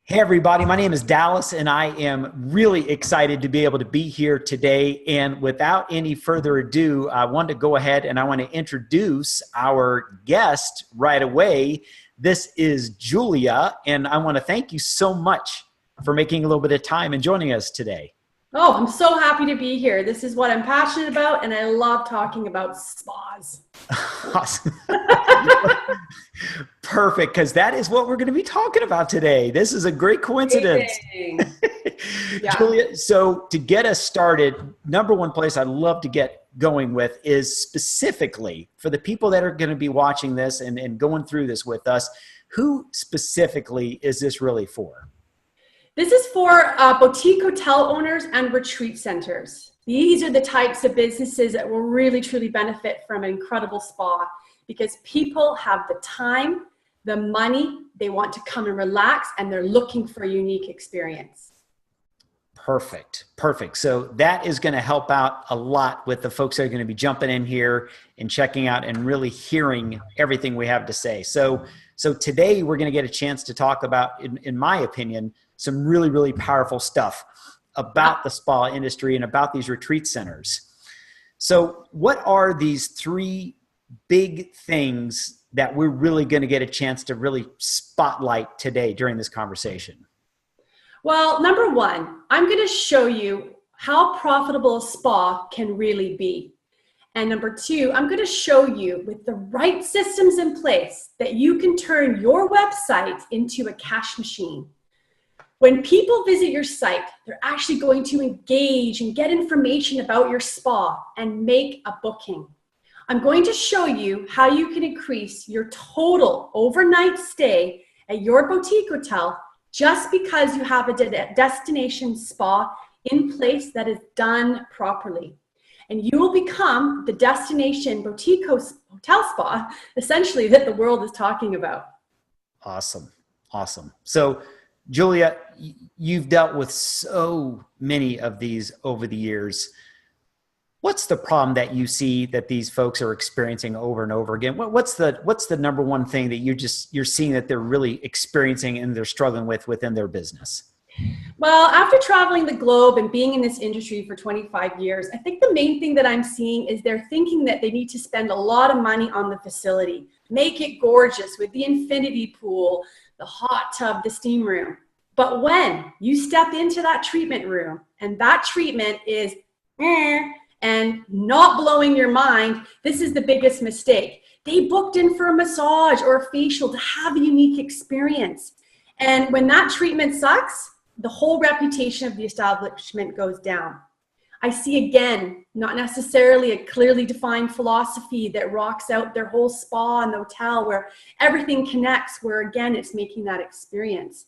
Hey everybody, my name is Dallas and I am really excited to be able to be here today. And without any further ado, I want to go ahead and I want to introduce our guest right away. This is Julia, and I want to thank you so much for making a little bit of time and joining us today. Oh, I'm so happy to be here. This is what I'm passionate about, and I love talking about spas. Awesome. Perfect, because that is what we're going to be talking about today. This is a great coincidence. Yeah. Julia, so to get us started, number one place I'd love to get going with is specifically for the people that are going to be watching this and going through this with us, who specifically is this really for? This is for boutique hotel owners and retreat centers. These are the types of businesses that will really, truly benefit from an incredible spa because people have the time, the money, they want to come and relax, and they're looking for a unique experience. Perfect. So that is going to help out a lot with the folks that are going to be jumping in here and checking out and really hearing everything we have to say. So today we're going to get a chance to talk about, in my opinion, some really, really powerful stuff about the spa industry and about these retreat centers. So what are these three big things that we're really going to get a chance to really spotlight today during this conversation? Well, number one, I'm going to show you how profitable a spa can really be. And number two, I'm going to show you with the right systems in place that you can turn your website into a cash machine. When people visit your site, they're actually going to engage and get information about your spa and make a booking. I'm going to show you how you can increase your total overnight stay at your boutique hotel just because you have a destination spa in place that is done properly. And you will become the destination boutique hotel spa, essentially, that the world is talking about. Awesome. So, Julia, you've dealt with so many of these over the years. What's the problem that you see that these folks are experiencing over and over again? What's the number one thing that you're seeing that they're really experiencing and they're struggling with within their business? Well, after traveling the globe and being in this industry for 25 years, I think the main thing that I'm seeing is they're thinking that they need to spend a lot of money on the facility, make it gorgeous with the infinity pool, the hot tub, the steam room. But when you step into that treatment room and that treatment is and not blowing your mind, this is the biggest mistake. They booked in for a massage or a facial to have a unique experience. And when that treatment sucks, the whole reputation of the establishment goes down. I see, again, not necessarily a clearly defined philosophy that rocks out their whole spa and the hotel where everything connects, where again, it's making that experience.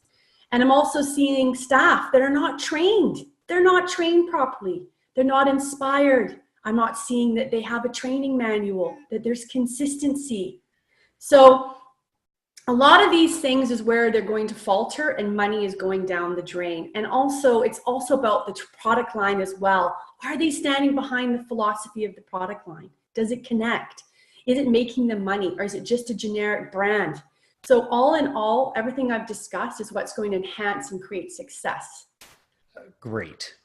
And I'm also seeing staff that are not trained. They're not trained properly. They're not inspired. I'm not seeing that they have a training manual, that there's consistency. So a lot of these things is where they're going to falter and money is going down the drain. And also, it's also about the product line as well. Are they standing behind the philosophy of the product line? Does it connect? Is it making them money, or is it just a generic brand? So all in all, everything I've discussed is what's going to enhance and create success. Great.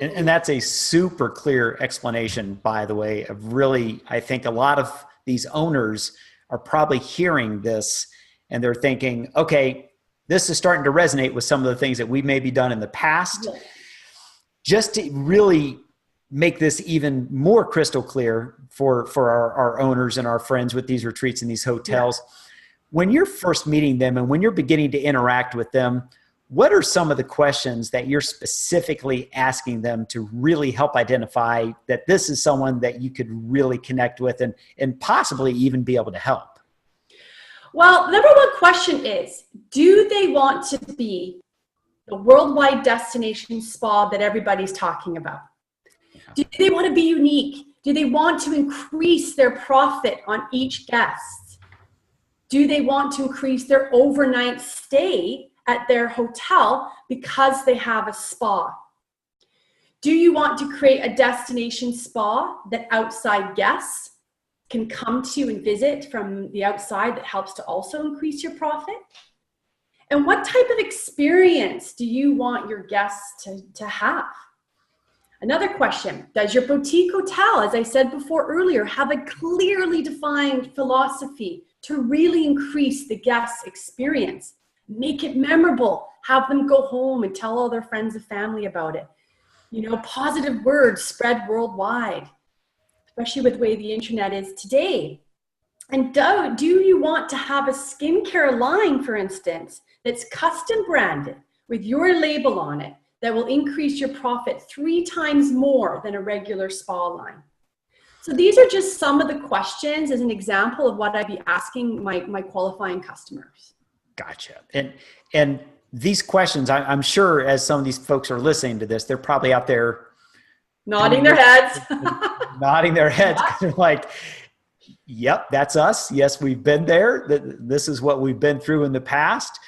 And that's a super clear explanation, by the way, of really, I think a lot of these owners are probably hearing this and they're thinking, okay, this is starting to resonate with some of the things that we maybe done in the past. Yeah. Just to really make this even more crystal clear for our owners and our friends with these retreats and these hotels. Yeah. When you're first meeting them and when you're beginning to interact with them, what are some of the questions that you're specifically asking them to really help identify that this is someone that you could really connect with and possibly even be able to help? Well, the number one question is, do they want to be the worldwide destination spa that everybody's talking about? Do they want to be unique? Do they want to increase their profit on each guest? Do they want to increase their overnight stay at their hotel because they have a spa? Do you want to create a destination spa that outside guests can come to and visit from the outside that helps to also increase your profit? And what type of experience do you want your guests to have? Another question, does your boutique hotel, as I said before earlier, have a clearly defined philosophy to really increase the guest's experience? Make it memorable, have them go home and tell all their friends and family about it. You know, positive words spread worldwide, especially with the way the internet is today. And do you want to have a skincare line, for instance, that's custom branded with your label on it that will increase your profit 3 times more than a regular spa line? So these are just some of the questions as an example of what I'd be asking my qualifying customers. Gotcha. And these questions, I'm sure as some of these folks are listening to this, they're probably out there nodding their heads. Nodding their heads. They're like, yep, that's us. Yes, we've been there. This is what we've been through in the past.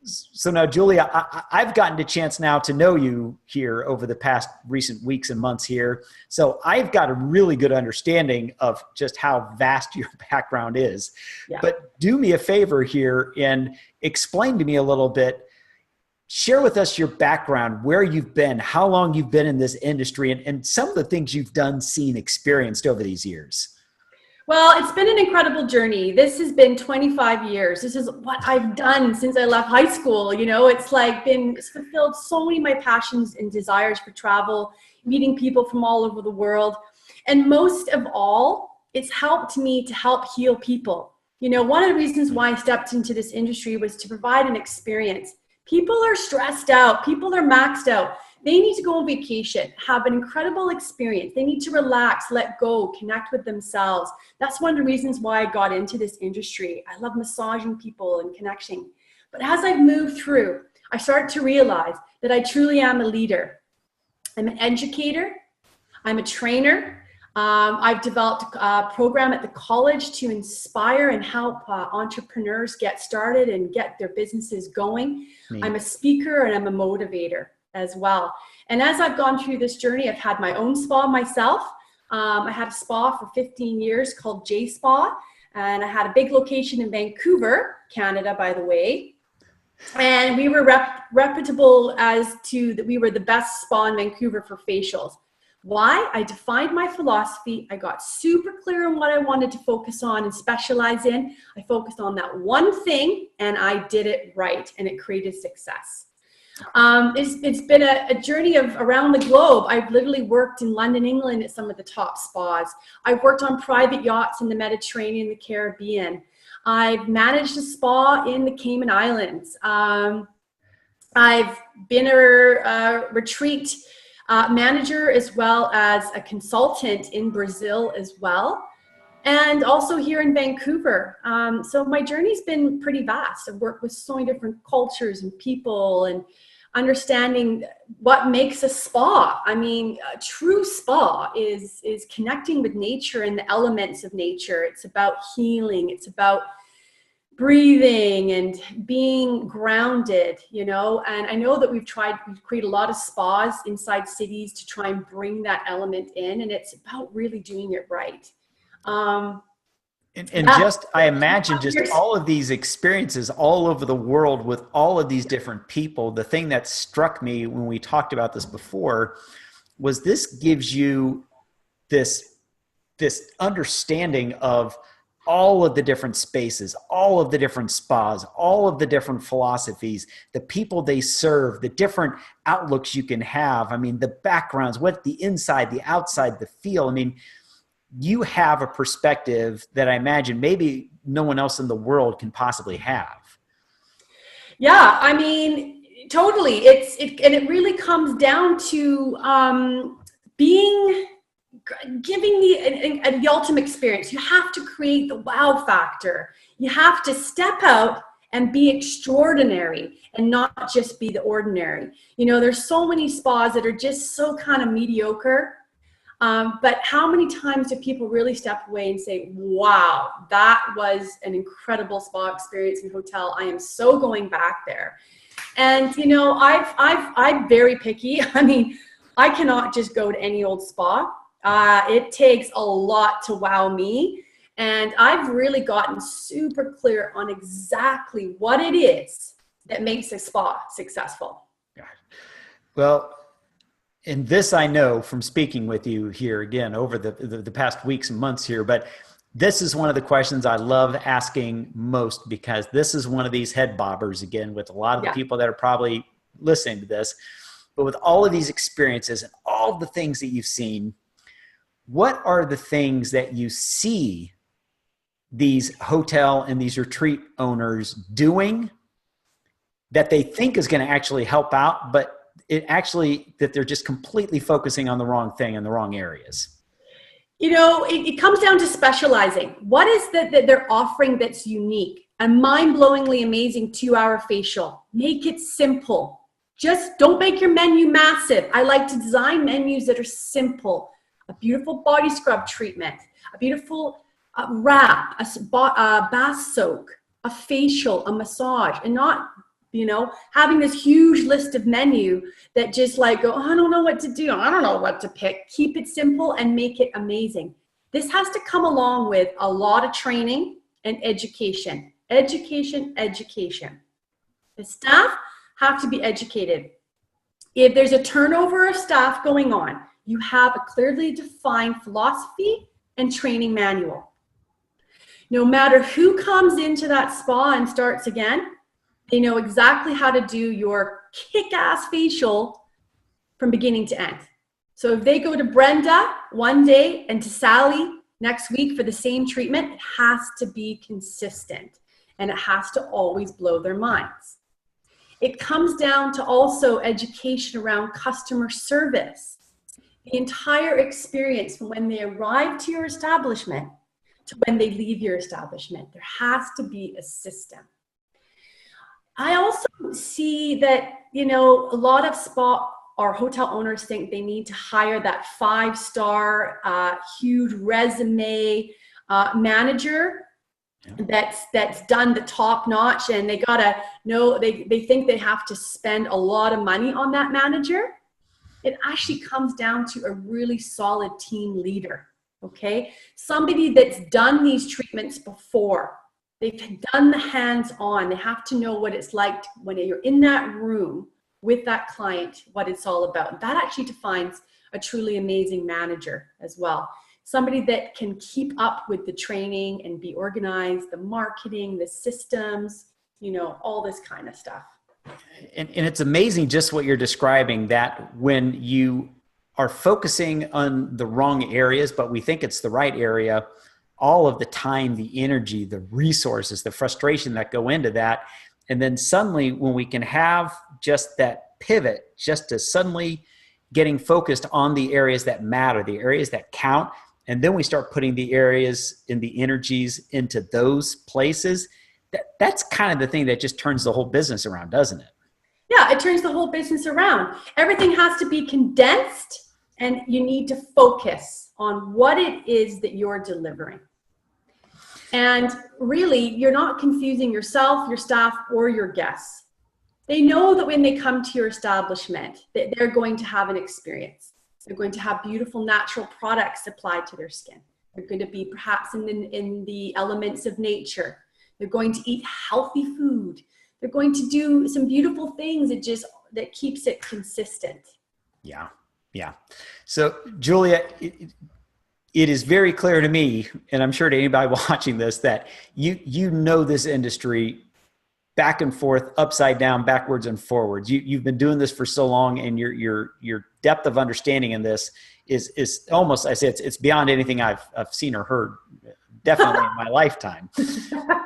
So now, Julia, I've gotten a chance now to know you here over the past recent weeks and months here. So I've got a really good understanding of just how vast your background is. Yeah. But do me a favor here and explain to me a little bit. Share with us your background, where you've been, how long you've been in this industry, and some of the things you've done, seen, experienced over these years. Well, it's been an incredible journey. This has been 25 years. This is what I've done since I left high school. You know, it's fulfilled so many of my passions and desires for travel, meeting people from all over the world. And most of all, it's helped me to help heal people. You know, one of the reasons why I stepped into this industry was to provide an experience. People are stressed out. People are maxed out. They need to go on vacation, have an incredible experience. They need to relax, let go, connect with themselves. That's one of the reasons why I got into this industry. I love massaging people and connecting. But as I've moved through, I started to realize that I truly am a leader. I'm an educator. I'm a trainer. I've developed a program at the college to inspire and help entrepreneurs get started and get their businesses going. I'm a speaker and I'm a motivator as well. And as I've gone through this journey, I've had my own spa myself. I had a spa for 15 years called J Spa, and I had a big location in Vancouver, Canada, by the way. And we were reputable as to that we were the best spa in Vancouver for facials. Why? I defined my philosophy. I got super clear on what I wanted to focus on and specialize in. I focused on that one thing and I did it right, and it created success. It's been a journey of around the globe. I've literally worked in London, England at some of the top spas. I've worked on private yachts in the Mediterranean, the Caribbean. I've managed a spa in the Cayman Islands. I've been a retreat manager as well as a consultant in Brazil as well. And also here in Vancouver. So my journey's been pretty vast. I've worked with so many different cultures and people and understanding what makes a spa. I mean, a true spa is connecting with nature and the elements of nature. It's about healing. It's about breathing and being grounded, you know. And I know that we've created a lot of spas inside cities to try and bring that element in. And it's about really doing it right. I imagine just all of these experiences all over the world with all of these different people. The thing that struck me when we talked about this before was this gives you this understanding of all of the different spaces, all of the different spas, all of the different philosophies, the people they serve, the different outlooks you can have. I mean, the backgrounds, what the inside, the outside, the feel. I mean, you have a perspective that I imagine maybe no one else in the world can possibly have. Yeah, I mean, totally. It really comes down to giving the ultimate experience. You have to create the wow factor. You have to step out and be extraordinary and not just be the ordinary. You know, there's so many spas that are just so kind of mediocre. But how many times do people really step away and say, wow, that was an incredible spa experience and hotel. I am so going back there. And, you know, I'm very picky. I mean, I cannot just go to any old spa. It takes a lot to wow me. And I've really gotten super clear on exactly what it is that makes a spa successful. Well, and this I know from speaking with you here again over the past weeks and months here, but this is one of the questions I love asking most, because this is one of these head bobbers again with a lot of the people that are probably listening to this. But with all of these experiences and all the things that you've seen, what are the things that you see these hotel and these retreat owners doing that they think is going to actually help out, but that they're just completely focusing on the wrong thing in the wrong areas? You know, it comes down to specializing. What is that they're offering that's unique? A mind-blowingly amazing 2-hour facial. Make it simple. Just don't make your menu massive. I like to design menus that are simple. A beautiful body scrub treatment, a beautiful wrap, a bath soak, a facial, a massage, and not, you know, having this huge list of menu that just like go, oh, I don't know what to do. I don't know what to pick. Keep it simple and make it amazing. This has to come along with a lot of training and education. Education. The staff have to be educated. If there's a turnover of staff going on, you have a clearly defined philosophy and training manual. No matter who comes into that spa and starts again, they know exactly how to do your kick-ass facial from beginning to end. So if they go to Brenda one day and to Sally next week for the same treatment, it has to be consistent and it has to always blow their minds. It comes down to also education around customer service. The entire experience from when they arrive to your establishment to when they leave your establishment, there has to be a system. I also see that, you know, a lot of spa or hotel owners think they need to hire that 5-star, huge resume manager that's done the top notch, and they gotta know, they think they have to spend a lot of money on that manager. It actually comes down to a really solid team leader, okay? Somebody that's done these treatments before. They've done the hands-on. They have to know what it's like when you're in that room with that client, what it's all about. That actually defines a truly amazing manager as well. Somebody that can keep up with the training and be organized, the marketing, the systems, you know, all this kind of stuff. And it's amazing just what you're describing, that when you are focusing on the wrong areas, but we think it's the right area, all of the time, the energy, the resources, the frustration that go into that. And then suddenly when we can have just that pivot, just to suddenly getting focused on the areas that matter, the areas that count, and then we start putting the areas and the energies into those places, that's kind of the thing that just turns the whole business around, doesn't it? Yeah, it turns the whole business around. Everything has to be condensed, and you need to focus on what it is that you're delivering. And really, you're not confusing yourself, your staff, or your guests. They know that when they come to your establishment, that they're going to have an experience. They're going to have beautiful natural products applied to their skin. They're going to be perhaps in the elements of nature. They're going to eat healthy food. They're going to do some beautiful things that keeps it consistent. Yeah. So Julia, it is very clear to me, and I'm sure to anybody watching this, that you know this industry back and forth, upside down, backwards and forwards. You've been doing this for so long, and your depth of understanding in this is almost, I say, it's beyond anything I've seen or heard, definitely in my lifetime.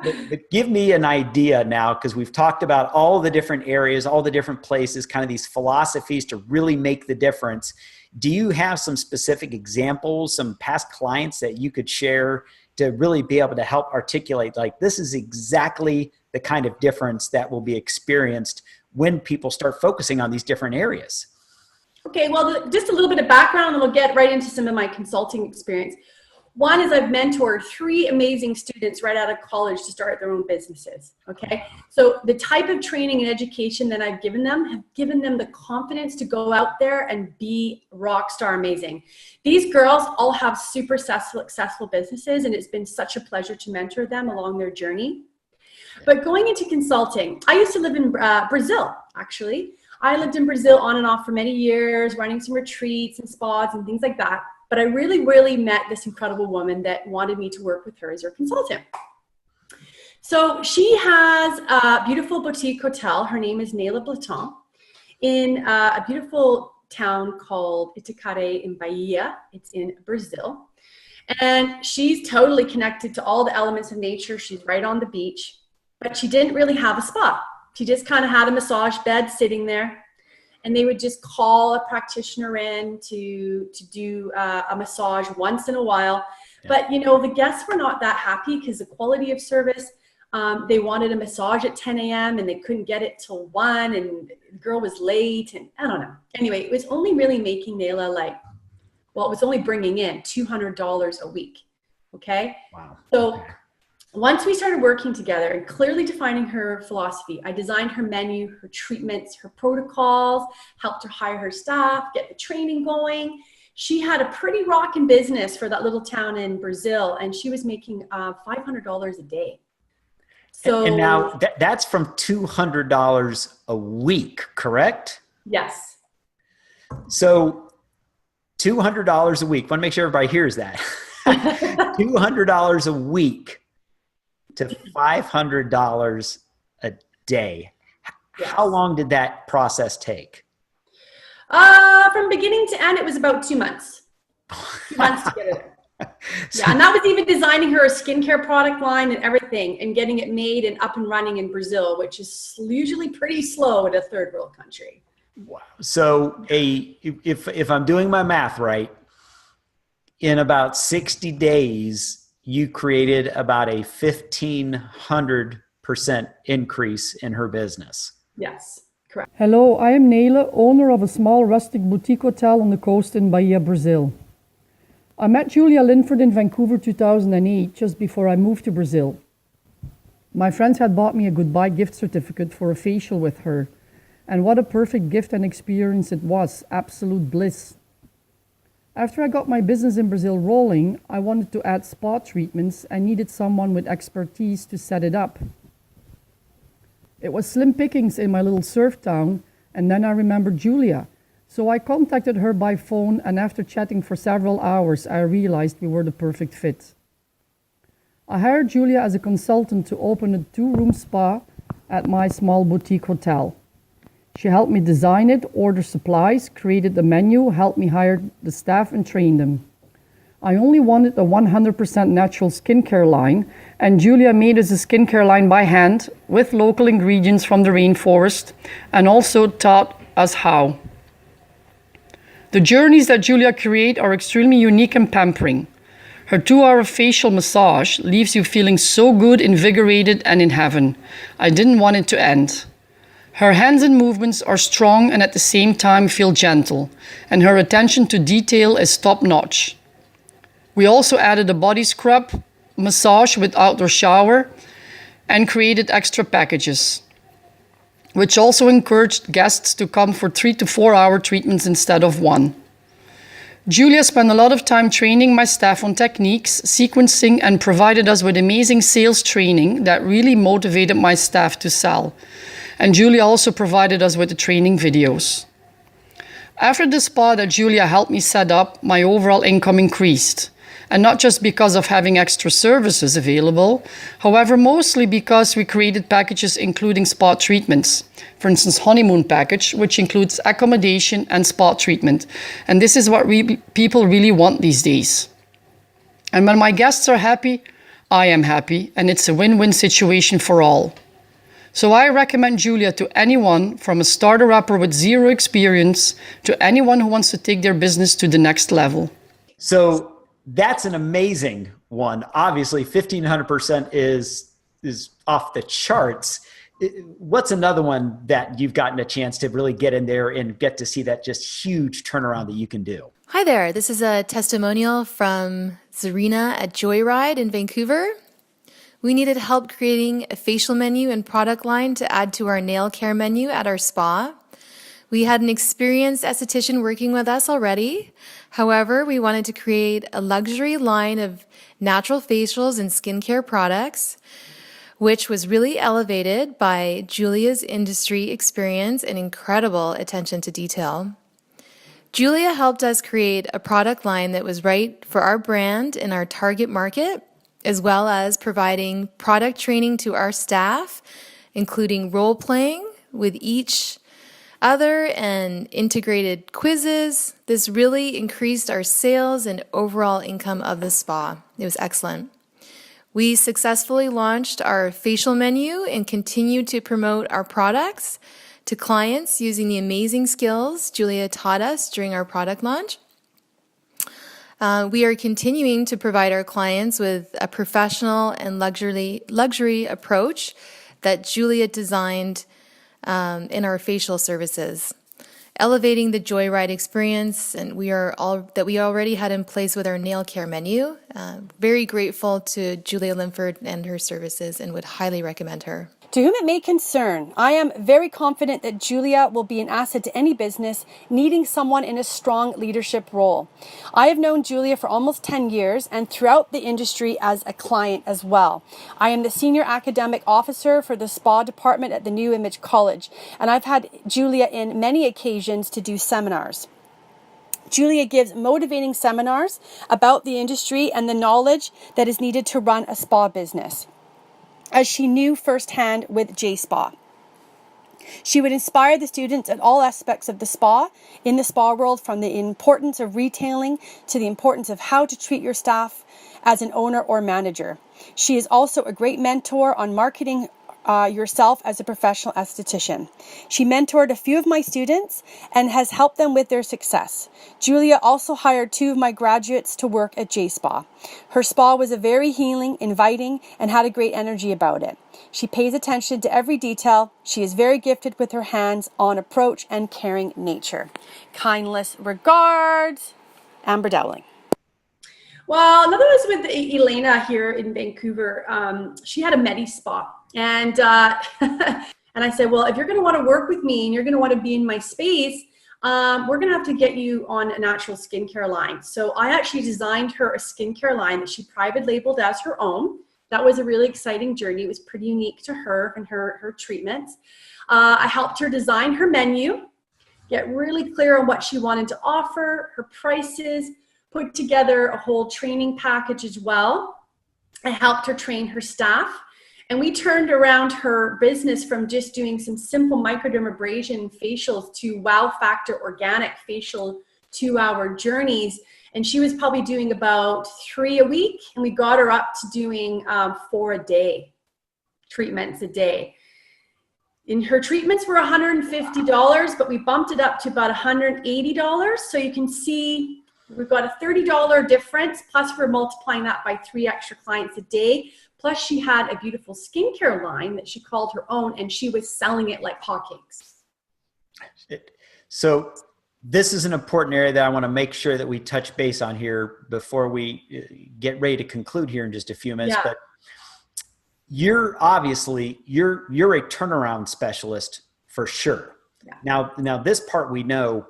But give me an idea now, because we've talked about all the different areas, all the different places, kind of these philosophies to really make the difference. Do you have some specific examples, some past clients that you could share to really be able to help articulate, like, this is exactly the kind of difference that will be experienced when people start focusing on these different areas? Okay, well, just a little bit of background, and we'll get right into some of my consulting experience. One is I've mentored 3 amazing students right out of college to start their own businesses, okay? So the type of training and education that I've given them have given them the confidence to go out there and be rock star amazing. These girls all have super successful businesses, and it's been such a pleasure to mentor them along their journey. But going into consulting, I used to live in Brazil, actually. I lived in Brazil on and off for many years, running some retreats and spas and things like that. But I really met this incredible woman that wanted me to work with her as her consultant. So she has a beautiful boutique hotel. Her name is Neila Blaton in a beautiful town called Itacaré in Bahia. It's in Brazil. And she's totally connected to all the elements of nature. She's right on the beach, but she didn't really have a spa. She just kind of had a massage bed sitting there, and they would just call a practitioner in to do a massage once in a while. Yeah. But, you know, the guests were not that happy because the quality of service, they wanted a massage at 10 a.m. and they couldn't get it till 1, and the girl was late, and I don't know. Anyway, it was only really making Neila it was only bringing in $200 a week. Okay. Wow. So once we started working together and clearly defining her philosophy, I designed her menu, her treatments, her protocols, helped her hire her staff, get the training going. She had a pretty rocking business for that little town in Brazil, and she was making $500 a day. So, and now that's from $200 a week, correct? Yes. So $200 a week. Want to make sure everybody hears that. $200 a week to $500 a day. Yes. How long did that process take? From beginning to end, it was about 2 months. 2 months to get it. Yeah, and that was even designing her a skincare product line and everything, and getting it made and up and running in Brazil, which is usually pretty slow in a third world country. Wow. So if I'm doing my math right, in about 60 days, you created about a 1,500% increase in her business. Yes, correct. Hello, I am Neila, owner of a small rustic boutique hotel on the coast in Bahia, Brazil. I met Julia Linford in Vancouver 2008, just before I moved to Brazil. My friends had bought me a goodbye gift certificate for a facial with her, and what a perfect gift and experience it was, absolute bliss. After I got my business in Brazil rolling, I wanted to add spa treatments and needed someone with expertise to set it up. It was slim pickings in my little surf town, and then I remembered Julia. So I contacted her by phone, and after chatting for several hours, I realized we were the perfect fit. I hired Julia as a consultant to open a 2-room spa at my small boutique hotel. She helped me design it, order supplies, created the menu, helped me hire the staff and train them. I only wanted a 100% natural skincare line, and Julia made us a skincare line by hand with local ingredients from the rainforest, and also taught us how. The journeys that Julia creates are extremely unique and pampering. Her 2-hour facial massage leaves you feeling so good, invigorated, and in heaven. I didn't want it to end. Her hands and movements are strong and at the same time feel gentle, and her attention to detail is top-notch. We also added a body scrub, massage with outdoor shower, and created extra packages, which also encouraged guests to come for 3 to 4 hour treatments instead of 1. Julia spent a lot of time training my staff on techniques, sequencing, and provided us with amazing sales training that really motivated my staff to sell. And Julia also provided us with the training videos. After the spa that Julia helped me set up, my overall income increased. And not just because of having extra services available, however, mostly because we created packages including spa treatments. For instance, honeymoon package, which includes accommodation and spa treatment. And this is what people really want these days. And when my guests are happy, I am happy, and it's a win-win situation for all. So I recommend Julia to anyone, from a starter-upper with 0 experience to anyone who wants to take their business to the next level. So that's an amazing one. Obviously, 1,500% is off the charts. What's another one that you've gotten a chance to really get in there and get to see that just huge turnaround that you can do? Hi there. This is a testimonial from Zarina at Joyride in Vancouver. We needed help creating a facial menu and product line to add to our nail care menu at our spa. We had an experienced esthetician working with us already. However, we wanted to create a luxury line of natural facials and skincare products. which was really elevated by Julia's industry experience and incredible attention to detail. Julia helped us create a product line that was right for our brand and our target market, as well as providing product training to our staff, including role-playing with each other and integrated quizzes. This really increased our sales and overall income of the spa. It was excellent. We successfully launched our facial menu and continued to promote our products to clients using the amazing skills Julia taught us during our product launch. We are continuing to provide our clients with a professional and luxury approach that Julia designed in our facial services, elevating the Joyride experience, and we already had in place with our nail care menu. Very grateful to Julia Linford and her services, and would highly recommend her. To whom it may concern, I am very confident that Julia will be an asset to any business needing someone in a strong leadership role. I have known Julia for almost 10 years and throughout the industry as a client as well. I am the senior academic officer for the spa department at the New Image College, and I've had Julia in many occasions to do seminars. Julia gives motivating seminars about the industry and the knowledge that is needed to run a spa business, as she knew firsthand with J-Spa. She would inspire the students at all aspects of the spa, in the spa world, from the importance of retailing to the importance of how to treat your staff as an owner or manager. She is also a great mentor on marketing yourself as a professional esthetician. She mentored a few of my students and has helped them with their success. Julia also hired 2 of my graduates to work at J-Spa. Her spa was a very healing, inviting, and had a great energy about it. She pays attention to every detail. She is very gifted with her hands-on approach and caring nature. Kindest regards, Amber Dowling. Well, another was with Elena here in Vancouver. She had a Medi Spa. And and I said, well, if you're going to want to work with me and you're going to want to be in my space, we're going to have to get you on a natural skincare line. So I actually designed her a skincare line that she private labeled as her own. That was a really exciting journey. It was pretty unique to her and her treatments. I helped her design her menu, get really clear on what she wanted to offer, her prices, put together a whole training package as well. I helped her train her staff. And we turned around her business from just doing some simple microdermabrasion facials to wow factor organic facial 2-hour journeys. And she was probably doing about 3 a week. And we got her up to doing 4 a day, treatments a day. And her treatments were $150, but we bumped it up to about $180. So you can see we've got a $30 difference, plus we're multiplying that by 3 extra clients a day. Plus she had a beautiful skincare line that she called her own, and she was selling it like hotcakes. So this is an important area that I want to make sure that we touch base on here before we get ready to conclude here in just a few minutes. Yeah. But you're obviously, you're a turnaround specialist for sure. Yeah. Now this part we know.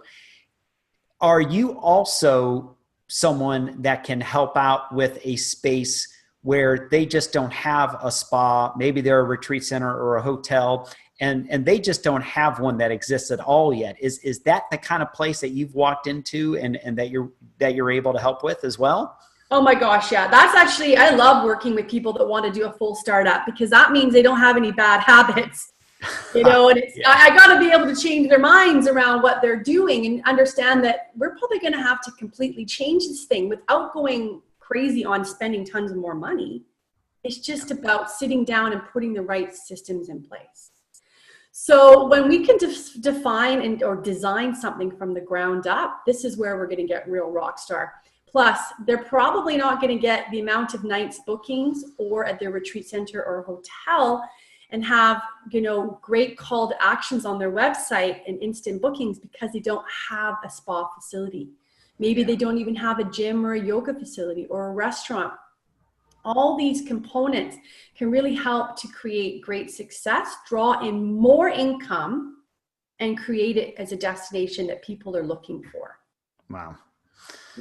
Are you also someone that can help out with a space where they just don't have a spa? Maybe they're a retreat center or a hotel, and they just don't have one that exists at all yet. Is that the kind of place that you've walked into and that you're able to help with as well? Oh my gosh, yeah. That's actually, I love working with people that want to do a full startup, because that means they don't have any bad habits. You know, and it's, I got to be able to change their minds around what they're doing and understand that we're probably going to have to completely change this thing without going crazy on spending tons of more money. It's just about sitting down and putting the right systems in place. So when we can define or design something from the ground up, this is where we're going to get real rock star. Plus, they're probably not going to get the amount of nights bookings or at their retreat center or hotel and have, you know, great call to actions on their website and instant bookings, because they don't have a spa facility. Maybe they don't even have a gym or a yoga facility or a restaurant. All these components can really help to create great success, draw in more income, and create it as a destination that people are looking for. Wow.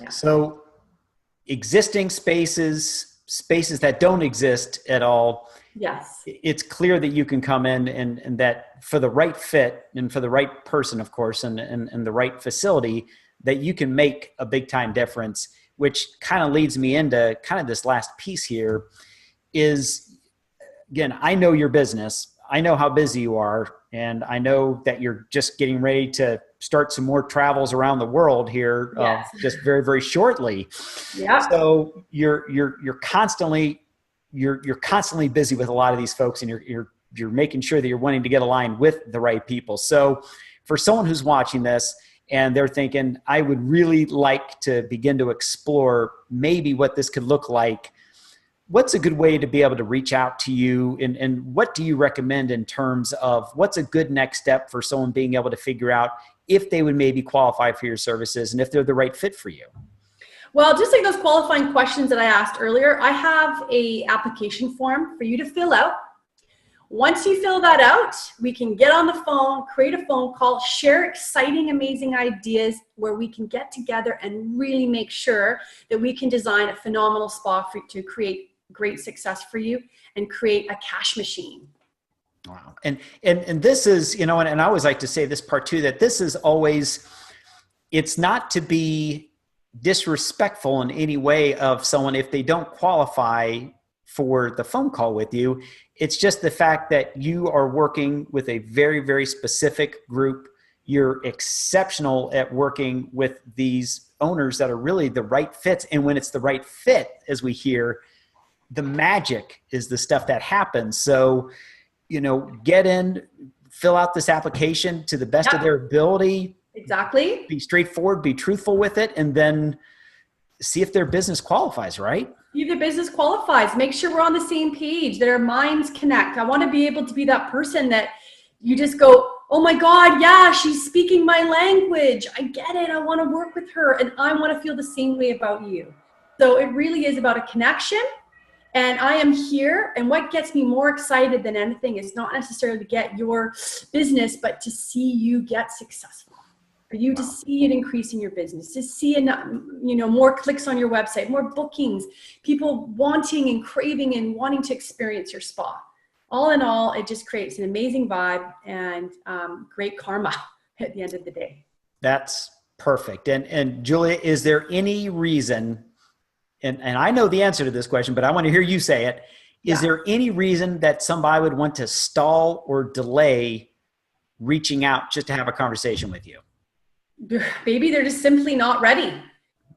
Yeah. So existing spaces that don't exist at all, Yes. it's clear that you can come in and that for the right fit and for the right person, of course, and the right facility, that you can make a big time difference, which kind of leads me into kind of this last piece here is, again, I know your business. I know how busy you are. And I know that you're just getting ready to start some more travels around the world here, Yes. just very, very shortly. Yeah. So you're constantly busy with a lot of these folks, and you're making sure that you're wanting to get aligned with the right people. So for someone who's watching this and they're thinking, I would really like to begin to explore maybe what this could look like, what's a good way to be able to reach out to you? And what do you recommend in terms of what's a good next step for someone being able to figure out if they would maybe qualify for your services and if they're the right fit for you? Well, just like those qualifying questions that I asked earlier, I have a application form for you to fill out. Once you fill that out, we can get on the phone, create a phone call, share exciting, amazing ideas where we can get together and really make sure that we can design a phenomenal spa for you to create great success for you and create a cash machine. Wow. And this is, and I always like to say this part too, that this is always, it's not to be disrespectful in any way of someone if they don't qualify for the phone call with you. It's just the fact that you are working with a very, very specific group. You're exceptional at working with these owners that are really the right fits. And when it's the right fit, as we hear, the magic is the stuff that happens. So, get in, fill out this application to the best of their ability. Exactly. Be straightforward, be truthful with it, and then see if their business qualifies, right? See if their business qualifies. Make sure we're on the same page, that our minds connect. I want to be able to be that person that you just go, oh my God, yeah, she's speaking my language. I get it. I want to work with her, and I want to feel the same way about you. So it really is about a connection. And I am here, and what gets me more excited than anything is not necessarily to get your business, but to see you get successful, for you to see it increase in your business, to see more clicks on your website, more bookings, people wanting and craving and wanting to experience your spa. All in all, it just creates an amazing vibe and great karma at the end of the day. That's perfect. And Julia, is there any reason, and I know the answer to this question, but I want to hear you say it. Is there any reason that somebody would want to stall or delay reaching out just to have a conversation with you? Maybe they're just simply not ready.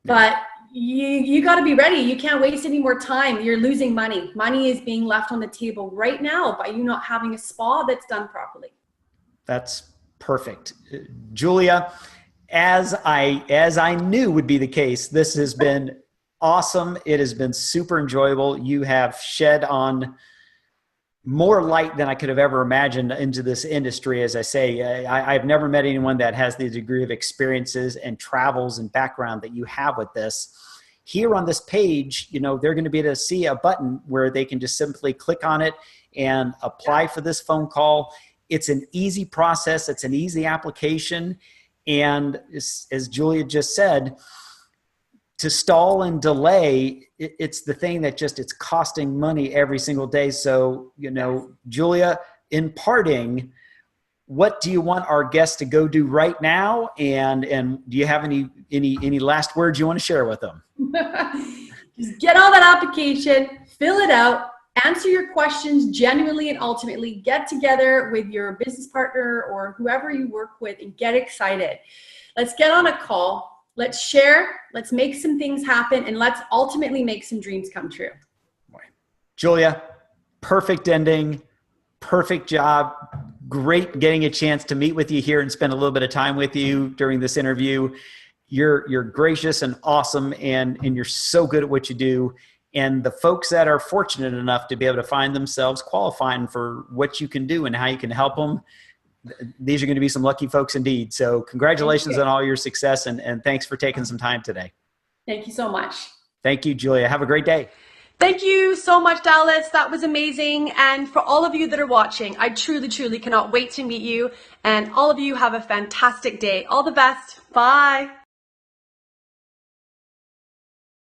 But you got to be ready. You can't waste any more time. You're losing money. Money is being left on the table right now by you not having a spa that's done properly. That's perfect. Julia, as I knew would be the case, this has been awesome. It has been super enjoyable. You have shed on more light than I could have ever imagined into this industry. As I say, I've never met anyone that has the degree of experiences and travels and background that you have with this. Here on this page, they're going to be able to see a button where they can just simply click on it and apply for this phone call. It's an easy process. It's an easy application. And as Julia just said, to stall and delay, it's the thing that it's costing money every single day. So, Julia, in parting, what do you want our guests to go do right now? And do you have any last words you want to share with them? Just get on that application, fill it out, answer your questions genuinely and ultimately. Get together with your business partner or whoever you work with and get excited. Let's get on a call. Let's share, let's make some things happen, and let's ultimately make some dreams come true. Julia, perfect ending, perfect job. Great getting a chance to meet with you here and spend a little bit of time with you during this interview. You're gracious and awesome, and you're so good at what you do. And the folks that are fortunate enough to be able to find themselves qualifying for what you can do and how you can help them, these are going to be some lucky folks indeed. So congratulations on all your success, and thanks for taking some time today. Thank you so much. Thank you, Julia. Have a great day. Thank you so much, Dallas. That was amazing. And for all of you that are watching, I truly, truly cannot wait to meet you. And all of you have a fantastic day. All the best. Bye.